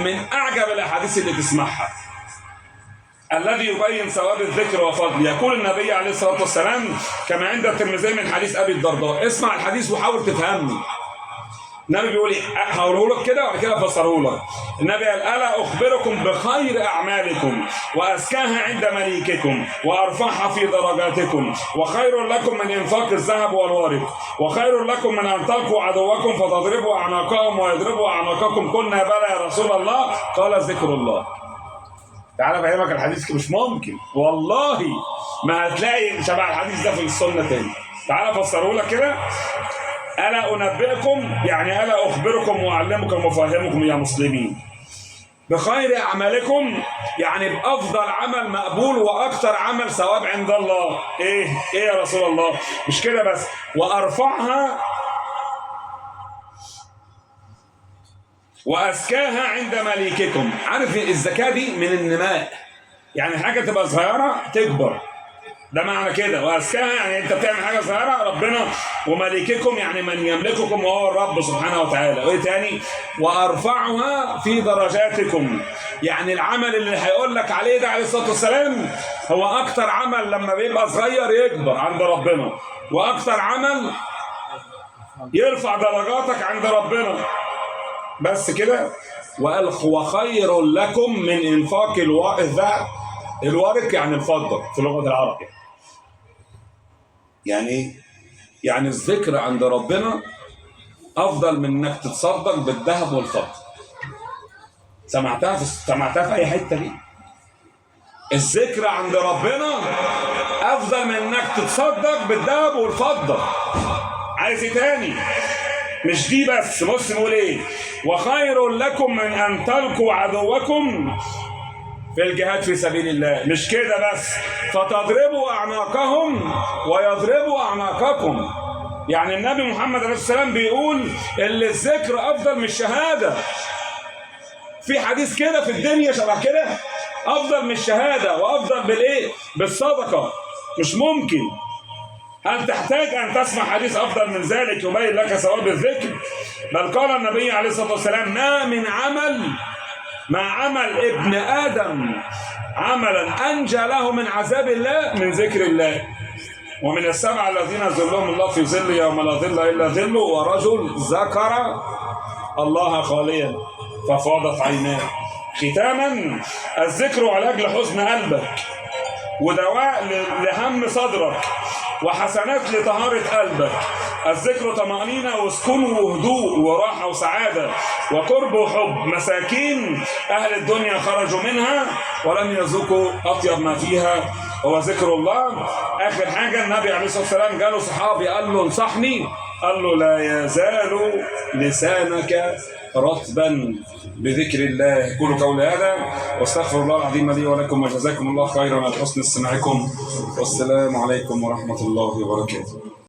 ومن أعجب الأحاديث اللي تسمعها الذي يبين ثواب الذكر وفضله. يقول النبي عليه الصلاة والسلام كما عند الترمذي من حديث أبي الدرداء، اسمع الحديث وحاول تفهمني. النبي بيقول ايه؟ هقوله لك كده وبعد كده افسره لك. النبي قال: الا اخبركم بخير اعمالكم وازكاها عند مليككم وارفعها في درجاتكم وخير لكم من انفاق الذهب والورق وخير لكم من ان تلقوا عدوكم فتضربوا اعناقهم ويضربوا اعناقكم. قلنا بلى يا رسول الله. قال: ذكر الله. تعالى افهمك الحديث. مش ممكن والله ما هتلاقي شبه الحديث ده في السنه تاني. تعالى افسره لك كده. ألا أنبئكم يعني ألا أخبركم وأعلمكم وأفهمكم يا مسلمين بخير أعمالكم، يعني بأفضل عمل مقبول وأكثر عمل ثواب عند الله. إيه يا رسول الله؟ مش كده بس، وأرفعها وأزكاها عند مليككم. عارف الزكاة دي من النماء، يعني حاجة تبقى صغيرة تكبر، ده معنى كده. وأزكاها يعني انت بتعمل حاجه صغيره ربنا، ومليككم يعني من يملككم وهو الرب سبحانه وتعالى. وايه تاني؟ وارفعها في درجاتكم، يعني العمل اللي هيقول لك عليه ده عليه الصلاه والسلام هو اكتر عمل لما بيبقى صغير يكبر عند ربنا، واكتر عمل يرفع درجاتك عند ربنا. بس كده. وقال: وخير لكم من انفاق الورق يعني الفضه في لغه العرب. يعني ايه؟ يعني الذكر عند ربنا افضل من انك تتصدق بالذهب والفضه. سمعتها في اي حته دي؟ الذكر عند ربنا افضل من انك تتصدق بالذهب والفضه. عايز ايه تاني؟ مش دي بس. بص نقول ايه؟ وخير لكم من ان تلقوا عدوكم في الجهاد في سبيل الله. مش كده بس، فتضربوا أعناقهم ويضربوا أعناقكم. يعني النبي محمد عليه السلام بيقول اللي الذكر أفضل من الشهادة. في حديث كده في الدنيا شبه كده؟ أفضل من الشهادة وأفضل بالإيه؟ بالصدقة. مش ممكن. هل تحتاج أن تسمع حديث أفضل من ذلك يبين لك ثواب الذكر؟ بل قال النبي عليه الصلاة والسلام: ما من عمل ما عمل ابن آدم عملا أنجى له من عذاب الله من ذكر الله. ومن السبع الذين ظلهم الله في ظل يوم لا ظل إلا ظله ورجل ذكر الله خاليا ففاضت عيناه. ختاما: الذكر علاج لحزن قلبك ودواء لهم صدرك وحسنات لطهارة قلبك. الذكر طمأنينة وسكون وهدوء وراحة وسعادة وقرب وحب. مساكين أهل الدنيا خرجوا منها ولم يذوقوا أطيب ما فيها هو ذكر الله. آخر حاجة النبي عليه الصلاة والسلام جاله صحابي قال له: انصحني. قال له: لا يزال لسانك رطبا بذكر الله. قولوا قولي هذا واستغفر الله العظيم لي ولكم وجزاكم الله خيرا على حسن استماعكم، والسلام عليكم ورحمة الله وبركاته.